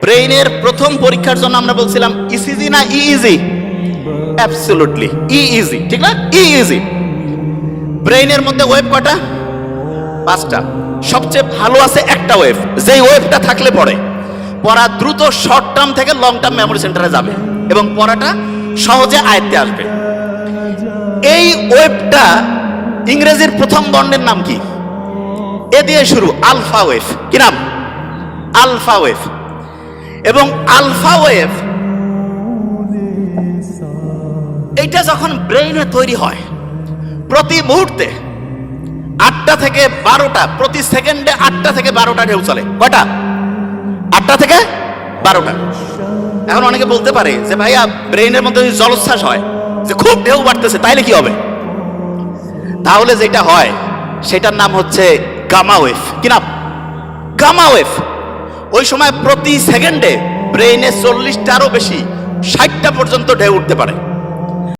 ব্রেইনের প্রথম পরীক্ষার জন্য আমরা বলছিলাম ইসিজি না ইজি? অ্যাবসলিউটলি ইজি, ঠিক না? ইজি। ব্রেইনের মধ্যে ওয়েভ কয়টা? 5টা। সবচেয়ে ভালো আছে একটা ওয়েভ, যেই ওয়েভটা থাকলে পড়ে পড়া দ্রুত শর্ট টার্ম থেকে লং টার্ম মেমোরি সেন্টারে যাবে এবং পড়াটা সহজে আয়ত্তে আসবে। এই ওয়েভটা ইংরেজির প্রথম বর্ণের নাম কি? এ দিয়ে শুরু, আলফা ওয়েভ। কি নাম? Alpha wave. এবং আলফা ওয়েভ এইটা যখন ব্রেইনে তৈরি হয়, প্রতি মুহূর্তে 8টা থেকে 12টা, প্রতি সেকেন্ডে 8টা থেকে 12টা ঢেউ চলে। কয়টা? 8টা থেকে 12টা। এখন অনেকে বলতে পারে যে ভাইয়া ব্রেইনের মধ্যে যদি জলোচ্ছ্বাস হয়, যে খুব ঢেউ বাড়তেছে, তাইলে কি হবে? তাহলে যেটা হয় সেটার নাম হচ্ছে গামা ওয়েভ। কি নাম? Gamma wave. ওই সময় প্রতি সেকেন্ডে ব্রেইনে 40টারও বেশি, 60টা পর্যন্ত ঢেউ উঠতে পারে।